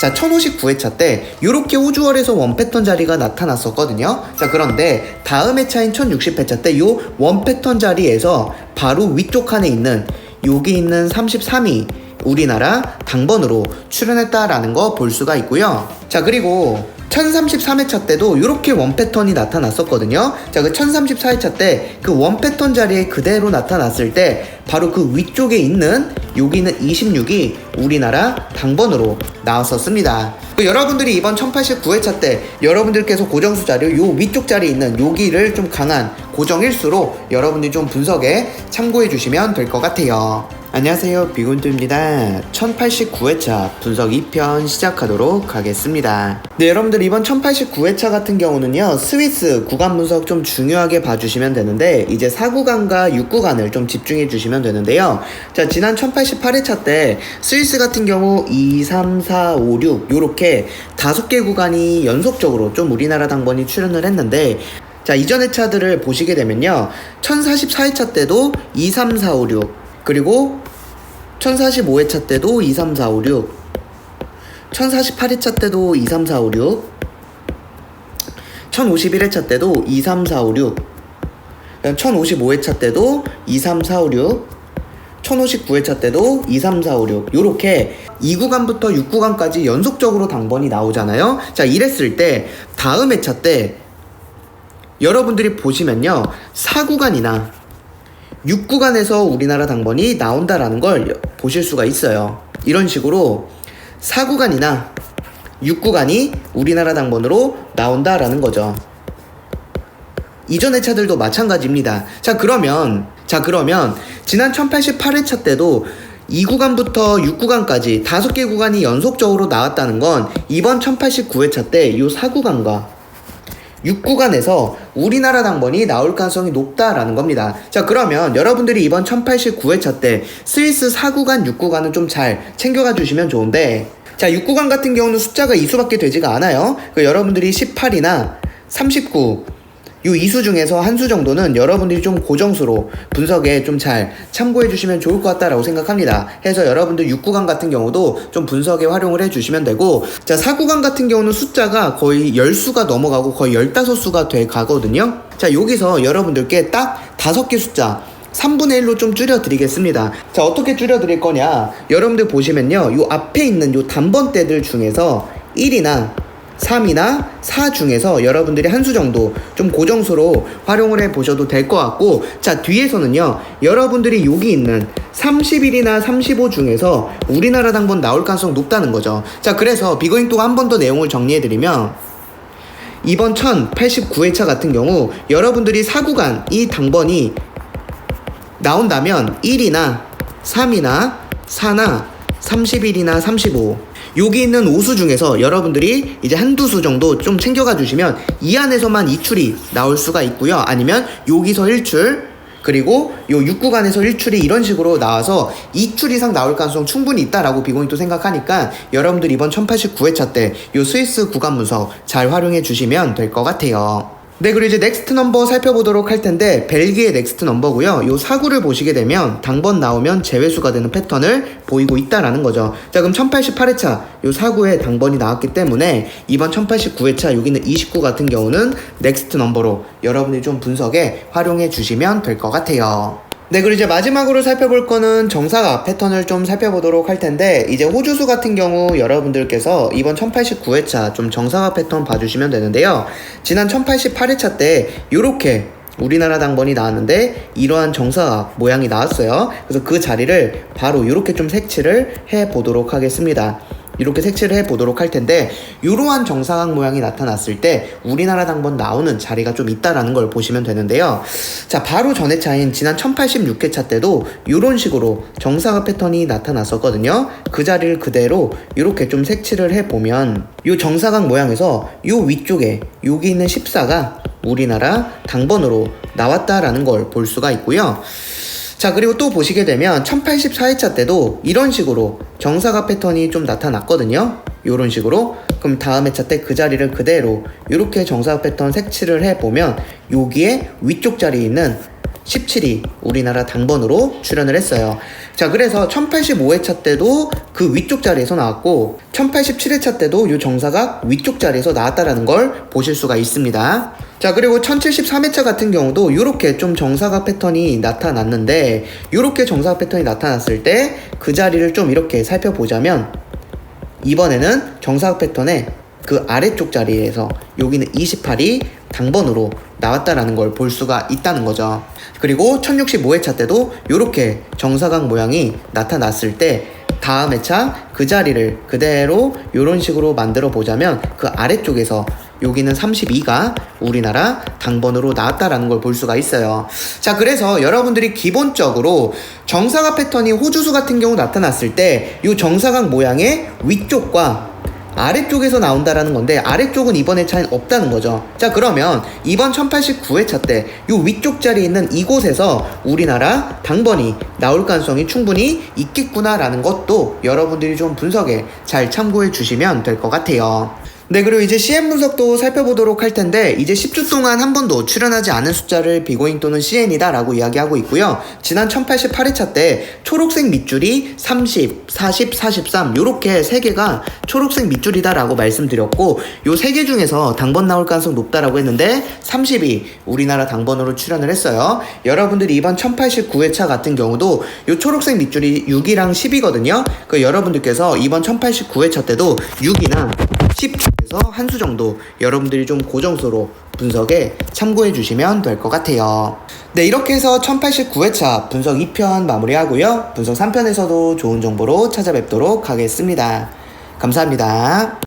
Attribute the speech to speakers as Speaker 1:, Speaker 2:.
Speaker 1: 자, 1059회차 때 이렇게 호주월에서 원패턴 자리가 나타났었거든요. 자, 그런데 다음 회차인 1060회차 때 이 원패턴 자리에서 바로 위쪽 칸에 있는 여기 있는 33이 우리나라 당번으로 출현했다라는 거 볼 수가 있고요. 자, 그리고 1033회차 때도 이렇게 원패턴이 나타났었거든요. 자, 그 1034회차 때 그 원패턴 자리에 그대로 나타났을 때 바로 그 위쪽에 있는 여기는 26이 우리나라 당번으로 나왔었습니다. 여러분들이 이번 1089회차 때 여러분들께서 고정수 자료 요 위쪽 자리에 있는 여기를 좀 강한 고정일수로 여러분들이 좀 분석에 참고해 주시면 될 것 같아요. 안녕하세요, 비곤투입니다. 1089회차 분석 2편 시작하도록 하겠습니다. 네, 여러분들 이번 1089회차 같은 경우는요, 스위스 구간 분석 좀 중요하게 봐주시면 되는데 이제 4구간과 6구간을 좀 집중해 주시면 되는데요. 자, 지난 1088회차 때 스위스 같은 경우 2, 3, 4, 5, 6 요렇게 5개 구간이 연속적으로 좀 우리나라 당번이 출현을 했는데, 자, 이전 회차들을 보시게 되면요, 1044회차 때도 2, 3, 4, 5, 6 그리고 1045회차 때도 2, 3, 4, 5, 6 1048회차 때도 2, 3, 4, 5, 6 1051회차 때도 2, 3, 4, 5, 6 1055회차 때도 2, 3, 4, 5, 6 1059회차 때도 2, 3, 4, 5, 6 요렇게 2구간부터 6구간까지 연속적으로 당번이 나오잖아요. 자, 이랬을 때 다음 회차 때 여러분들이 보시면요, 4구간이나 6구간에서 우리나라 당번이 나온다라는 걸 보실 수가 있어요. 이런 식으로 4구간이나 6구간이 우리나라 당번으로 나온다라는 거죠. 이전 회차들도 마찬가지입니다. 자, 그러면 지난 1088회차 때도 2구간부터 6구간까지 5개 구간이 연속적으로 나왔다는 건 이번 1089회차 때 이 4구간과 6구간에서 우리나라 당번이 나올 가능성이 높다라는 겁니다. 자, 그러면 여러분들이 이번 1089회차 때 스위스 4구간, 6구간은 좀 잘 챙겨가 주시면 좋은데, 자, 6구간 같은 경우는 숫자가 2수밖에 되지가 않아요. 여러분들이 18이나 39 요 2수 중에서 한 수 정도는 여러분들이 좀 고정수로 분석에 좀 잘 참고해 주시면 좋을 것 같다라고 생각합니다. 해서 여러분들 6구간 같은 경우도 좀 분석에 활용을 해 주시면 되고, 자, 4구간 같은 경우는 숫자가 거의 10수가 넘어가고 거의 15수가 돼 가거든요. 자, 여기서 여러분들께 딱 5개 숫자 3분의 1로 좀 줄여드리겠습니다. 자, 어떻게 줄여드릴 거냐, 여러분들 보시면요, 요 앞에 있는 요 단번대들 중에서 1이나 3이나 4 중에서 여러분들이 한 수 정도 좀 고정수로 활용을 해 보셔도 될 것 같고, 자, 뒤에서는요, 여러분들이 여기 있는 31이나 35 중에서 우리나라 당번 나올 가능성 높다는 거죠. 자, 그래서 비거잉 한 번 더 내용을 정리해 드리면, 이번 1089회차 같은 경우 여러분들이 4구간 이 당번이 나온다면 1이나 3이나 4나 31이나 35 여기 있는 5수 중에서 여러분들이 이제 한두 수 정도 좀 챙겨가 주시면 이 안에서만 2출이 나올 수가 있고요. 아니면 여기서 1출, 그리고 요 6구간에서 1출이 이런 식으로 나와서 2출 이상 나올 가능성 충분히 있다라고 비공이 또 생각하니까 여러분들 이번 1089회차 때 요 스위스 구간 분석 잘 활용해 주시면 될 것 같아요. 네, 그리고 이제 넥스트 넘버 살펴보도록 할 텐데, 벨기에 넥스트 넘버고요. 요 4구를 보시게 되면 당번 나오면 제외수가 되는 패턴을 보이고 있다라는 거죠. 자, 그럼 1088회차 요 4구에 당번이 나왔기 때문에 이번 1089회차 여기는 29 같은 경우는 넥스트 넘버로 여러분들이 좀 분석에 활용해 주시면 될 것 같아요. 네, 그리고 이제 마지막으로 살펴볼 거는 정사각 패턴을 좀 살펴보도록 할 텐데, 이제 호주수 같은 경우 여러분들께서 이번 1089회차 좀 정사각 패턴 봐주시면 되는데요. 지난 1088회차 때 요렇게 우리나라 당번이 나왔는데 이러한 정사각 모양이 나왔어요. 그래서 그 자리를 바로 이렇게 좀 색칠을 해 보도록 하겠습니다. 이렇게 색칠을 해 보도록 할 텐데, 이러한 정사각 모양이 나타났을 때 우리나라 당번 나오는 자리가 좀 있다라는 걸 보시면 되는데요. 자, 바로 전회 차인 지난 1086회차 때도 이런 식으로 정사각 패턴이 나타났었거든요. 그 자리를 그대로 이렇게 좀 색칠을 해 보면 이 정사각 모양에서 이 위쪽에 여기 있는 14가 우리나라 당번으로 나왔다라는 걸 볼 수가 있고요. 자, 그리고 또 보시게 되면 1084회차 때도 이런 식으로 정사각 패턴이 좀 나타났거든요. 요런 식으로. 그럼 다음 회차 때 그 자리를 그대로 이렇게 정사각 패턴 색칠을 해보면 여기에 위쪽 자리에 있는 17이 우리나라 당번으로 출연을 했어요. 자, 그래서 1085회차 때도 그 위쪽 자리에서 나왔고 1087회차 때도 이 정사각 위쪽 자리에서 나왔다라는 걸 보실 수가 있습니다. 자, 그리고 1073회차 같은 경우도 이렇게 좀 정사각 패턴이 나타났는데, 이렇게 정사각 패턴이 나타났을 때 그 자리를 좀 이렇게 살펴보자면, 이번에는 정사각 패턴의 그 아래쪽 자리에서 여기는 28이 당번으로 나왔다라는 걸 볼 수가 있다는 거죠. 그리고 1065회차 때도 이렇게 정사각 모양이 나타났을 때 다음 회차 그 자리를 그대로 이런 식으로 만들어 보자면 그 아래쪽에서 여기는 32가 우리나라 당번으로 나왔다라는 걸 볼 수가 있어요. 자, 그래서 여러분들이 기본적으로 정사각 패턴이 호주수 같은 경우 나타났을 때 이 정사각 모양의 위쪽과 아래쪽에서 나온다라는 건데, 아래쪽은 이번 회차엔 없다는 거죠. 자, 그러면 이번 1089회차 때 이 위쪽 자리에 있는 이곳에서 우리나라 당번이 나올 가능성이 충분히 있겠구나라는 것도 여러분들이 좀 분석에 잘 참고해 주시면 될 것 같아요. 네, 그리고 이제 CN 분석도 살펴보도록 할 텐데, 이제 10주 동안 한 번도 출현하지 않은 숫자를 비고잉 또는 CN이다 라고 이야기하고 있고요. 지난 1088회차 때 초록색 밑줄이 30, 40, 43 요렇게 3개가 초록색 밑줄이다 라고 말씀드렸고, 요 3개 중에서 당번 나올 가능성 높다라고 했는데 30이 우리나라 당번으로 출현을 했어요. 여러분들이 이번 1089회차 같은 경우도 요 초록색 밑줄이 6이랑 10이거든요. 그 여러분들께서 이번 1089회차 때도 6이나 10중에서 한 수 정도 여러분들이 좀 고정수로 분석에 참고해 주시면 될 것 같아요. 네, 이렇게 해서 1089회차 분석 2편 마무리하고요. 분석 3편에서도 좋은 정보로 찾아뵙도록 하겠습니다. 감사합니다.